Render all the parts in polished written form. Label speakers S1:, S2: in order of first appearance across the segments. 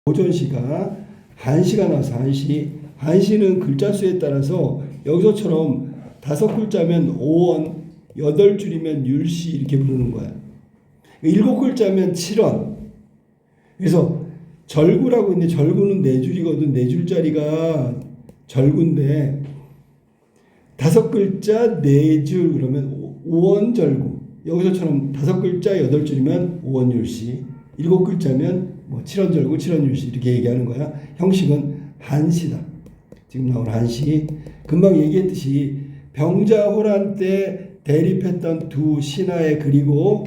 S1: 오전시가 한시가 나와서 한시는 글자 수에 따라서 여기서처럼 5글자면 오원, 8줄이면 율시 이렇게 부르는 거야. 7글자면 7원. 그래서 절구라고 있는데 절구는 4줄이거든. 4줄짜리가 절구인데 5글자 4줄 그러면 오원절구. 여기서처럼 5글자 8줄이면 오원율시, 7글자면 뭐 7원절구, 7원율시 이렇게 얘기하는 거야. 형식은 한시다. 지금 나온 한시. 금방 얘기했듯이 병자호란 때 대립했던 두 신하의 그리고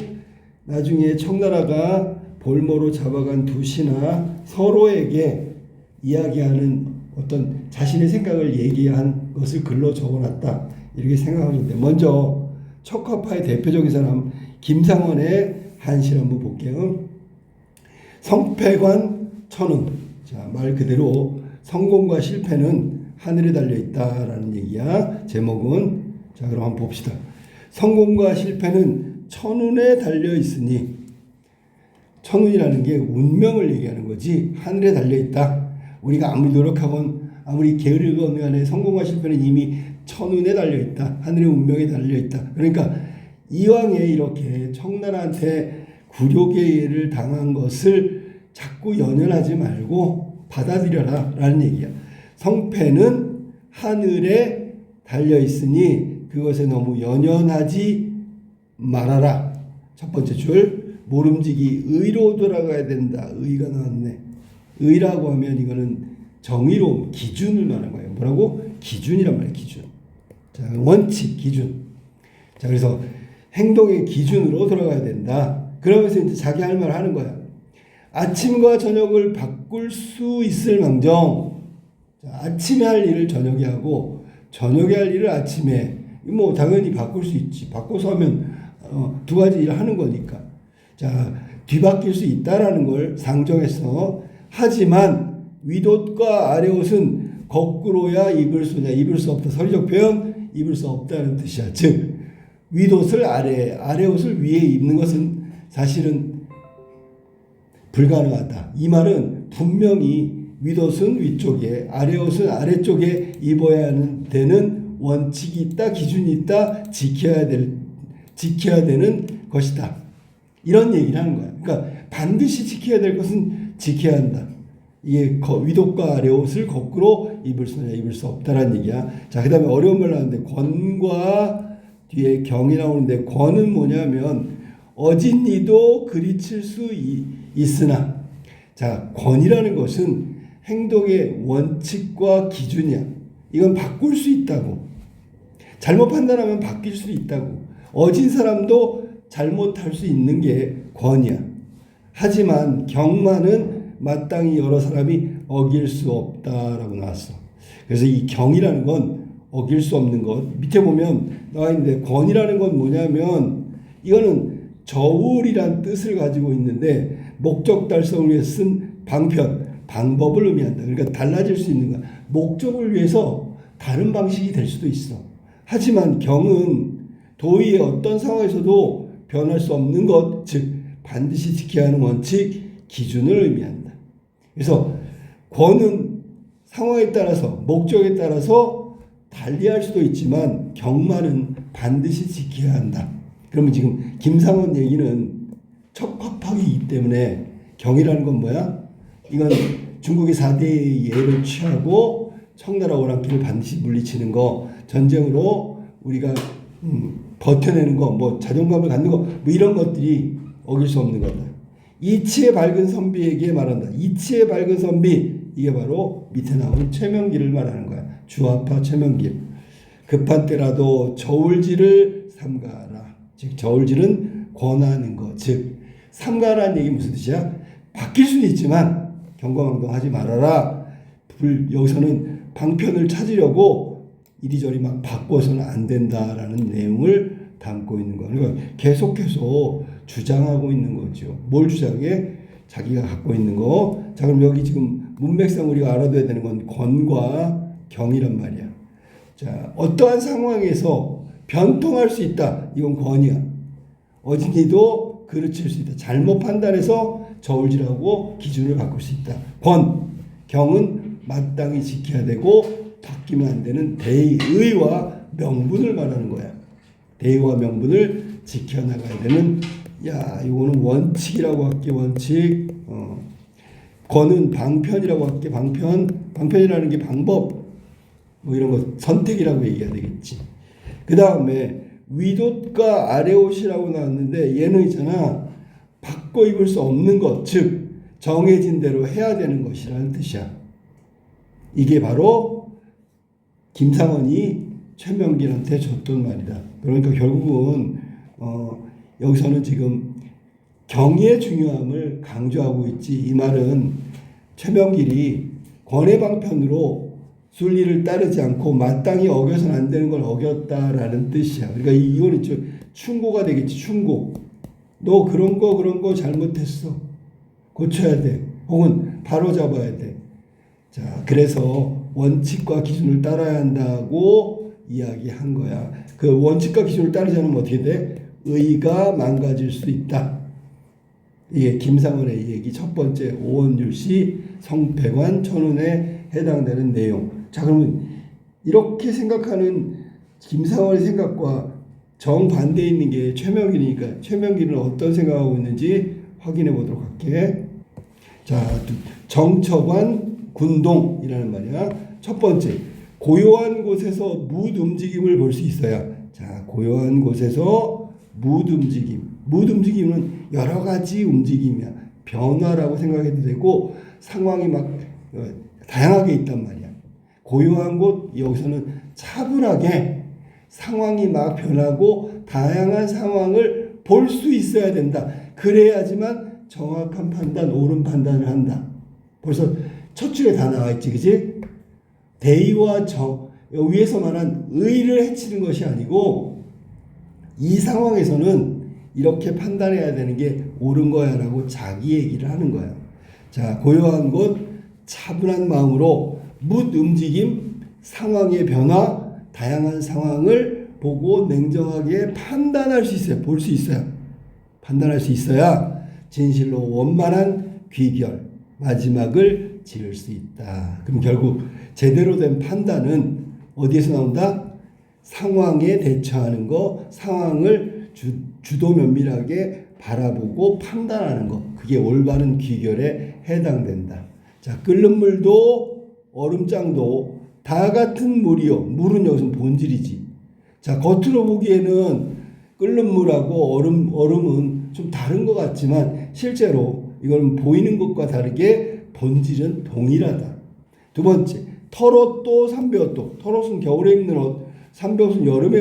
S1: 나중에 청나라가 볼모로 잡아간 두 신하 서로에게 이야기하는 어떤 자신의 생각을 얘기한 것을 글로 적어놨다. 이렇게 생각하는데 먼저 척화파의 대표적인 사람 김상원의 한시를 한번 볼게요. 성패관 천운. 자, 말 그대로 성공과 실패는 하늘에 달려있다라는 얘기야. 제목은 자 그럼 한번 봅시다. 성공과 실패는 천운에 달려있으니 천운이라는 게 운명을 얘기하는 거지 하늘에 달려있다. 우리가 아무리 노력하건 아무리 게으르건 간에 성공과 실패는 이미 천운에 달려있다. 하늘의 운명에 달려있다. 그러니까 이왕에 이렇게 청나라한테 굴욕의 당한 것을 자꾸 연연하지 말고 받아들여라 라는 얘기야. 성패는 하늘에 달려있으니 그것에 너무 연연하지 말아라. 첫 번째 줄 모름지기 의로 돌아가야 된다. 의가 나왔네. 의라고 하면 이거는 정의로움, 기준을 말하는 거예요. 뭐라고? 기준이란 말이에요. 기준. 자, 원칙, 기준. 자, 그래서 행동의 기준으로 돌아가야 된다. 그러면서 이제 자기 할 말 하는 거야. 아침과 저녁을 바꿀 수 있을 망정. 자, 아침에 할 일을 저녁에 하고 저녁에 할 일을 아침에. 뭐 당연히 바꿀 수 있지. 바꿔서 하면 두 가지 일을 하는 거니까. 자, 뒤바뀔 수 있다라는 걸 상정했어. 하지만 윗옷과 아래옷은 거꾸로야 입을 수냐. 입을 수 없다. 서리적 표현 입을 수 없다는 뜻이야. 즉 윗옷을 아래옷을 위에 입는 것은 사실은 불가능하다. 이 말은 분명히 윗옷은 위쪽에 아래옷은 아래쪽에 입어야 되는 원칙이 있다. 기준이 있다. 지켜야 되는 것이다. 이런 얘기를 하는 거야. 그러니까 반드시 지켜야 될 것은 지켜야 한다. 이게 윗옷과 아래옷을 거꾸로 입을 수냐 입을 수 없다라는 얘기야. 자, 그 다음에 어려운 말 나오는데 권과 뒤에 경이 나오는데 권은 뭐냐면 어진 이도 그리칠 수 있으나. 자, 권이라는 것은 행동의 원칙과 기준이야. 이건 바꿀 수 있다고. 잘못 판단하면 바뀔 수 있다고. 어진 사람도 잘못할 수 있는 게 권이야. 하지만 경만은 마땅히 여러 사람이 어길 수 없다라고 나왔어. 그래서 이 경이라는 건 어길 수 없는 것. 밑에 보면 나와 있는데 권이라는 건 뭐냐면 이거는 저울이란 뜻을 가지고 있는데 목적 달성을 위해서 쓴 방법을 의미한다. 그러니까 달라질 수 있는 거야. 목적을 위해서 다른 방식이 될 수도 있어. 하지만 경은 도의의 어떤 상황에서도 변할 수 없는 것, 즉 반드시 지켜야 하는 원칙, 기준을 의미한다. 그래서 권은 상황에 따라서 목적에 따라서 달리할 수도 있지만 경만은 반드시 지켜야 한다. 그러면 지금 김상원 얘기는 척화파기이기 때문에 경이라는 건 뭐야? 이건 중국의 4대의 예를 취하고 청나라 오랑캐를 반드시 물리치는 거, 전쟁으로 우리가 버텨내는 거, 뭐 자존감을 갖는 거, 뭐 이런 것들이 어길 수 없는 거다. 이치의 밝은 선비에게 말한다. 이치의 밝은 선비, 이게 바로 밑에 나오는 최명길을 말하는 거야. 주화파 최명길. 급한 때라도 저울질을 삼가라. 즉 저울질은 권하는 것. 즉 삼가라는 얘기 무슨 뜻이야? 바뀔 수는 있지만 경거망동하지 말아라. 여기서는 방편을 찾으려고 이리저리 막 바꿔서는 안 된다라는 내용을 담고 있는 거예요. 그러니까 계속해서 주장하고 있는 거죠. 뭘 주장해? 자기가 갖고 있는 거. 자, 그럼 여기 지금 문맥상 우리가 알아둬야 되는 건 권과 경이란 말이야. 자, 어떠한 상황에서 변통할 수 있다. 이건 권이야. 어진이도 그르칠 수 있다. 잘못 판단해서 저울질하고 기준을 바꿀 수 있다. 경은 마땅히 지켜야 되고 바뀌면 안 되는 대의와 명분을 말하는 거야. 대의와 명분을 지켜나가야 되는, 이거는 원칙이라고 할게. 원칙. 권은 방편이라고 할게. 방편이라는 게 방법, 뭐 이런 거 선택이라고 얘기해야 되겠지. 그 다음에 윗옷과 아래옷이라고 나왔는데, 얘는 있잖아, 바꿔 입을 수 없는 것, 즉 정해진 대로 해야 되는 것이라는 뜻이야. 이게 바로 김상원이 최명길한테 줬던 말이다. 그러니까 결국은 여기서는 지금 경의 중요함을 강조하고 있지. 이 말은 최명길이 권해방편으로 순리를 따르지 않고 마땅히 어겨서는 안 되는 걸 어겼다라는 뜻이야. 그러니까 이거는 충고가 되겠지. 충고. 너 그런 거 잘못했어. 고쳐야 돼. 혹은 바로잡아야 돼. 자, 그래서 원칙과 기준을 따라야 한다고 이야기한 거야. 그 원칙과 기준을 따르지 않으면 어떻게 돼? 의가 망가질 수 있다. 이게 김상원의 얘기 첫 번째, 오원율 씨 성패관 천운에 해당되는 내용. 자, 그러면 이렇게 생각하는 김상원의 생각과 정반대에 있는 게 최명길이니까 최명길은 어떤 생각하고 있는지 확인해 보도록 할게. 자, 정처관 군동이라는 말이야. 첫 번째, 고요한 곳에서 뭇 움직임을 볼 수 있어야. 자, 고요한 곳에서 뭇 움직임. 뭇 움직임은 여러 가지 움직임이야. 변화라고 생각해도 되고 상황이 막 다양하게 있단 말이야. 고요한 곳, 여기서는 차분하게 상황이 막 변하고 다양한 상황을 볼 수 있어야 된다. 그래야지만 정확한 판단, 옳은 판단을 한다. 벌써 첫 줄에 다 나와 있지, 그지? 대의와 위에서 말한 의를 해치는 것이 아니고 이 상황에서는 이렇게 판단해야 되는 게 옳은 거야 라고 자기 얘기를 하는 거야. 자, 고요한 곳, 차분한 마음으로 뭇 움직임, 상황의 변화, 다양한 상황을 보고 냉정하게 판단할 수 있어요. 볼 수 있어요. 판단할 수 있어야 진실로 원만한 귀결, 마지막을 지을 수 있다. 그럼 결국 제대로 된 판단은 어디에서 나온다? 상황에 대처하는 거, 상황을 주도 면밀하게 바라보고 판단하는 거. 그게 올바른 귀결에 해당된다. 자, 끓는 물도 얼음장도 다 같은 물이요. 물은 여기서 본질이지. 자, 겉으로 보기에는 끓는 물하고 얼음은 좀 다른 것 같지만 실제로 이건 보이는 것과 다르게 본질은 동일하다. 두 번째, 털옷도 삼베옷도. 털옷은 겨울에 입는 옷, 삼베옷은 여름에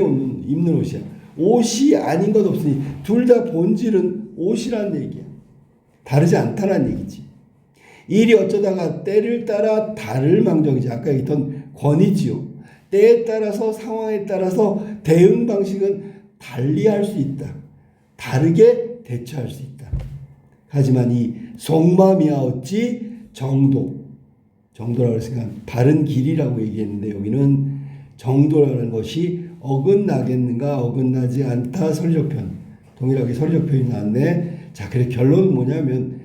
S1: 입는 옷이야. 옷이 아닌 것 없으니 둘 다 본질은 옷이라는 얘기야. 다르지 않다는 얘기지. 일이 어쩌다가 때를 따라 다를 망정이지. 아까 얘기했던 권위지요. 때에 따라서 상황에 따라서 대응 방식은 달리할 수 있다. 다르게 대처할 수 있다. 하지만 이 속마음이야 어찌 정도라고 했으니까 바른 길이라고 얘기했는데 여기는 정도라는 것이 어긋나겠는가 어긋나지 않다 설적편. 동일하게 설적편이 나왔네. 자, 그래 결론은 뭐냐면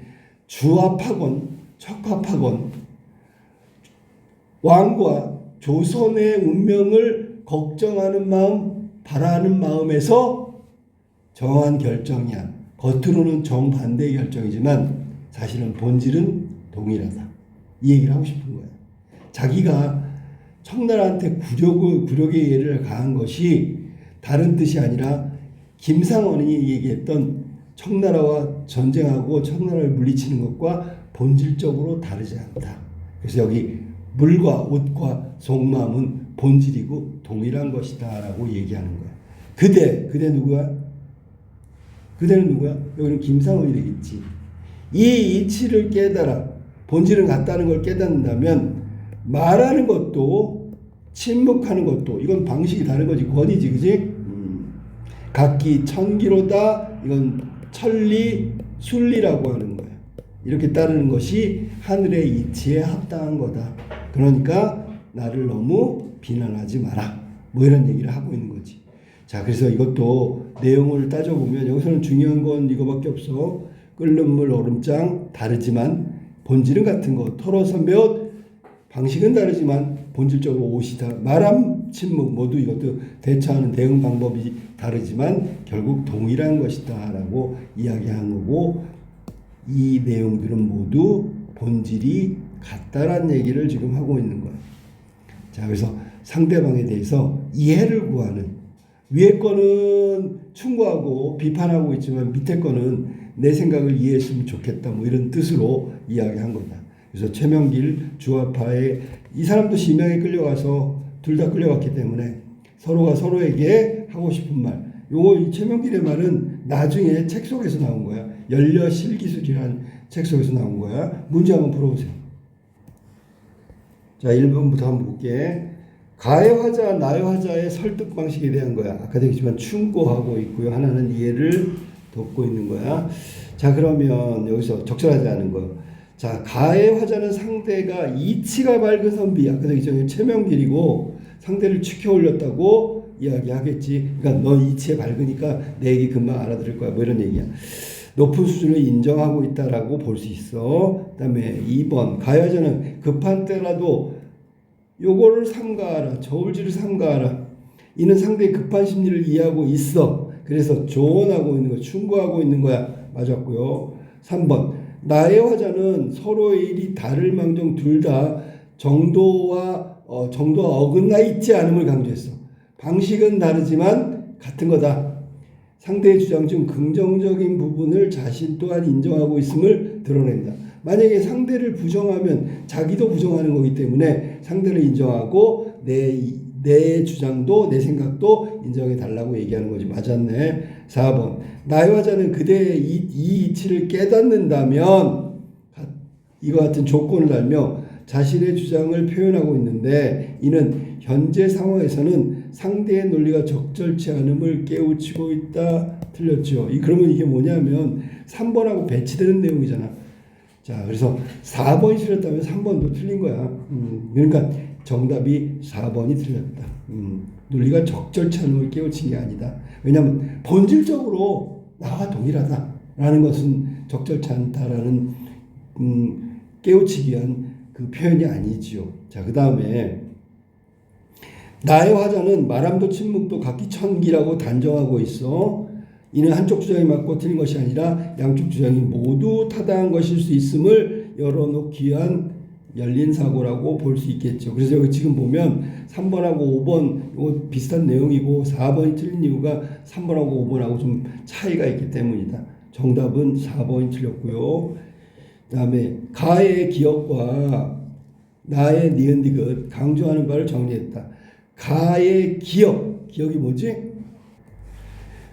S1: 주합하건 척합하건 왕과 조선의 운명을 걱정하는 마음, 바라는 마음에서 정한 결정이야. 겉으로는 정반대의 결정이지만 사실은 본질은 동일하다. 이 얘기를 하고 싶은 거야. 자기가 청나라한테 굴욕의 예를 가한 것이 다른 뜻이 아니라 김상원이 얘기했던 청나라와 전쟁하고 청나라를 물리치는 것과 본질적으로 다르지 않다. 그래서 여기 물과 옷과 속마음은 본질이고 동일한 것이다 라고 얘기하는 거야. 그대 누구야? 그대는 누구야? 여기는 김상원이 되겠지. 이 이치를 깨달아 본질은 같다는 걸 깨닫는다면 말하는 것도 침묵하는 것도 이건 방식이 다른 거지. 권위지, 그지? 각기 천기로다. 이건 천리 순리라고 하는 거야. 이렇게 따르는 것이 하늘의 이치에 합당한 거다. 그러니까 나를 너무 비난하지 마라. 뭐 이런 얘기를 하고 있는 거지. 자, 그래서 이것도 내용을 따져보면 여기서는 중요한 건 이거밖에 없어. 끓는 물 얼음장 다르지만 본질은 같은 것. 토로 선배옷 방식은 다르지만 본질적으로 옷이다. 말함 침묵 모두 이것도 대처하는 대응 방법이 다르지만 결국 동일한 것이다 라고 이야기하는 거고, 이 내용들은 모두 본질이 같다라는 얘기를 지금 하고 있는 거예요. 자, 그래서 상대방에 대해서 이해를 구하는, 위에 거는 충고하고 비판하고 있지만 밑에 거는 내 생각을 이해했으면 좋겠다 뭐 이런 뜻으로 이야기한 거다. 그래서 최명길 주화파의 이 사람도 심형에 끌려가서 둘 다 끌려갔기 때문에 서로가 서로에게 하고 싶은 말, 요거 이 최명길의 말은 나중에 책 속에서 나온 거야. 연려실기술이라는 책 속에서 나온 거야. 문제 한번 풀어보세요. 자, 1번부터 한번 볼게. 가의 화자, 나의 화자의 설득 방식에 대한 거야. 아까도 얘기했지만 충고하고 있고요. 하나는 이해를 돕고 있는 거야. 자, 그러면 여기서 적절하지 않은 거. 자, 가의 화자는 상대가 이치가 밝은 선비, 아까도 얘기했죠. 최명길이고 상대를 치켜 올렸다고 이야기하겠지. 그러니까 너 이치에 밝으니까 내 얘기 금방 알아들을 거야. 뭐 이런 얘기야. 높은 수준을 인정하고 있다라고 볼 수 있어. 그 다음에 2번. 가의 화자는 급한 때라도 요거를 삼가하라. 저울질을 삼가하라. 이는 상대의 급한 심리를 이해하고 있어. 그래서 조언하고 있는 거, 충고하고 있는 거야. 맞았고요. 3번. 나의 화자는 서로의 일이 다를 망정 둘 다 정도와 어긋나 있지 않음을 강조했어. 방식은 다르지만 같은 거다. 상대의 주장 중 긍정적인 부분을 자신 또한 인정하고 있음을 드러낸다. 만약에 상대를 부정하면 자기도 부정하는 거기 때문에 상대를 인정하고 내 주장도 내 생각도 인정해 달라고 얘기하는 거지. 맞았네. 4번. 나의 화자는 그대의 이 이치를 깨닫는다면 이와 같은 조건을 달며 자신의 주장을 표현하고 있는데, 이는 현재 상황에서는 상대의 논리가 적절치 않음을 깨우치고 있다. 틀렸죠. 그러면 이게 뭐냐면 3번하고 배치되는 내용이잖아. 자, 그래서 4번이 틀렸다면 3번도 틀린 거야. 그러니까 정답이 4번이 틀렸다. 논리가 적절치 않음을 깨우친 게 아니다. 왜냐하면 본질적으로 나와 동일하다라는 것은 적절치 않다라는 깨우치기 위한 그 표현이 아니지요. 자, 그 다음에 나의 화자는 말함도 침묵도 각기 천기라고 단정하고 있어. 이는 한쪽 주장이 맞고 틀린 것이 아니라 양쪽 주장이 모두 타당한 것일 수 있음을 열어놓기 위한 열린 사고라고 볼 수 있겠죠. 그래서 여기 지금 보면 3번하고 5번 이거 비슷한 내용이고 4번이 틀린 이유가 3번하고 5번하고 좀 차이가 있기 때문이다. 정답은 4번이 틀렸고요. 그 다음에 가의 기억과 나의 니은디귿 강조하는 바를 정리했다. 가의 기억이 뭐지?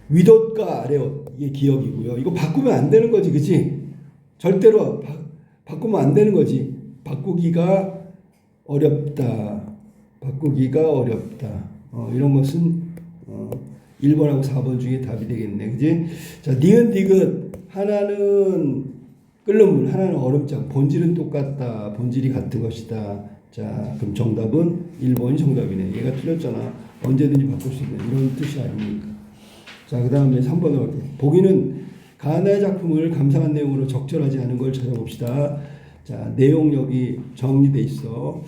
S1: 윗옷과 아래옷, 이게 기억이고요. 이거 바꾸면 안 되는 거지, 그치? 절대로 바꾸면 안 되는 거지. 바꾸기가 어렵다. 이런 것은 1번하고 4번 중에 답이 되겠네, 그치? 자, 니은디귿 하나는 끓는 물, 하나는 얼음장. 본질은 똑같다. 본질이 같은 것이다. 자, 그럼 정답은 1번이 정답이네. 얘가 틀렸잖아. 언제든지 바꿀 수 있는 이런 뜻이 아닙니까? 자, 그 다음에 3번으로 갈게요. 보기는 가나의 작품을 감상한 내용으로 적절하지 않은 걸 찾아봅시다. 자, 내용 여기 정리돼 있어.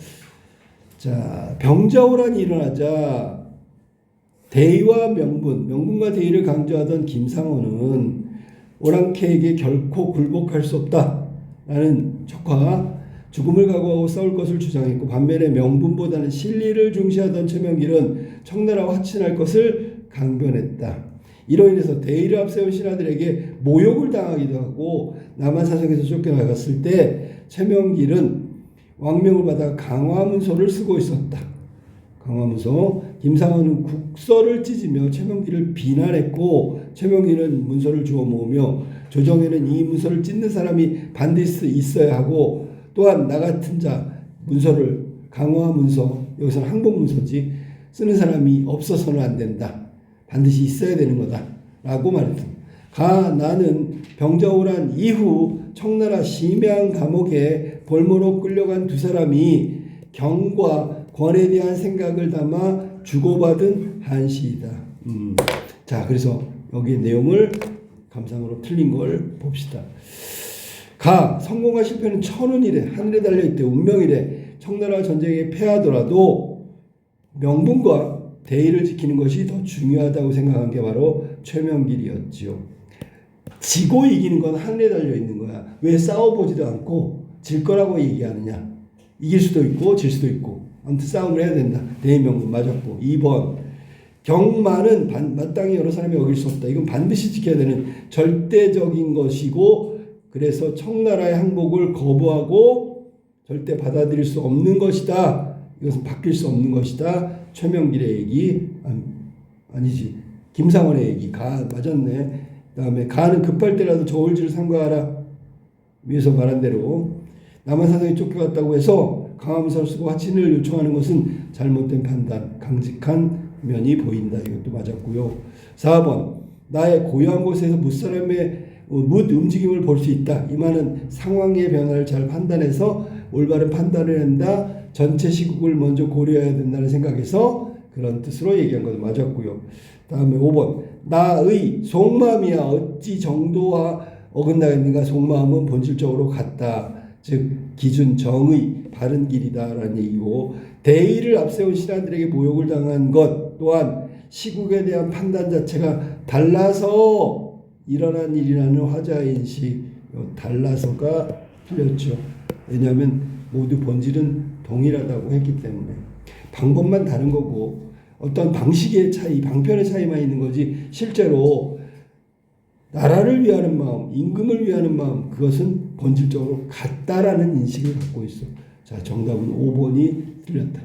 S1: 자, 병자호란이 일어나자 대의와 명분과 대의를 강조하던 김상원은 오랑캐에게 결코 굴복할 수 없다라는 척과 죽음을 각오하고 싸울 것을 주장했고, 반면에 명분보다는 실리를 중시하던 최명길은 청나라와 화친할 것을 강변했다. 이로 인해서 대의를 앞세운 신하들에게 모욕을 당하기도 하고 남한사성에서 쫓겨나갔을 때 최명길은 왕명을 받아 강화문서를 쓰고 있었다. 강화문서. 김상원은 국서를 찢으며 최명길을 비난했고, 최명길은 문서를 주워 모으며 조정에는 이 문서를 찢는 사람이 반드시 있어야 하고, 또한 나 같은 자 문서를 강화문서, 여기서는 항복문서지, 쓰는 사람이 없어서는 안 된다. 반드시 있어야 되는 거다 라고 말했다. 나는 병자호란 이후 청나라 심양 감옥에 볼모로 끌려간 두 사람이 경과 권에 대한 생각을 담아 주고받은 한시이다. 자, 그래서 여기 내용을 감상으로 틀린 걸 봅시다. 가. 성공과 실패는 천운이래. 하늘에 달려있대. 운명이래. 청나라 전쟁에 패하더라도 명분과 대의를 지키는 것이 더 중요하다고 생각한 게 바로 최명길이었지요. 지고 이기는 건 하늘에 달려있는 거야. 왜 싸워보지도 않고 질 거라고 얘기하느냐. 이길 수도 있고 질 수도 있고 아무튼 싸움을 해야 된다. 대의 명분 맞았고. 2번. 경마는 마땅히 여러 사람이 어길 수 없다. 이건 반드시 지켜야 되는 절대적인 것이고 그래서 청나라의 항복을 거부하고 절대 받아들일 수 없는 것이다. 이것은 바뀔 수 없는 것이다. 최명길의 얘기 아니지. 김상원의 얘기. 가 맞았네. 그다음에 가는 급할 때라도 저울질을 삼가하라. 위에서 말한 대로 남한산성이 쫓겨갔다고 해서 강함사를 쓰고 화친을 요청하는 것은 잘못된 판단, 강직한 면이 보인다. 이것도 맞았고요. 4번 나의 고요한 곳에서 무사람의 움직임을 볼 수 있다. 이 말은 상황의 변화를 잘 판단해서 올바른 판단을 한다. 전체 시국을 먼저 고려해야 된다는 생각에서 그런 뜻으로 얘기한 것도 맞았고요. 다음에 5번 나의 속마음이야 어찌 정도와 어긋나겠는가. 속마음은 본질적으로 같다. 즉 기준 정의 바른 길이다라는 얘기고 대의를 앞세운 신하들에게 모욕을 당한 것 또한 시국에 대한 판단 자체가 달라서 일어난 일이라는 화자인식. 달라서가 틀렸죠. 왜냐하면 모두 본질은 동일하다고 했기 때문에 방법만 다른 거고 어떤 방식의 차이, 방편의 차이만 있는 거지 실제로 나라를 위하는 마음, 임금을 위하는 마음 그것은 본질적으로 같다라는 인식을 갖고 있어. 자, 정답은 5번이 틀렸다.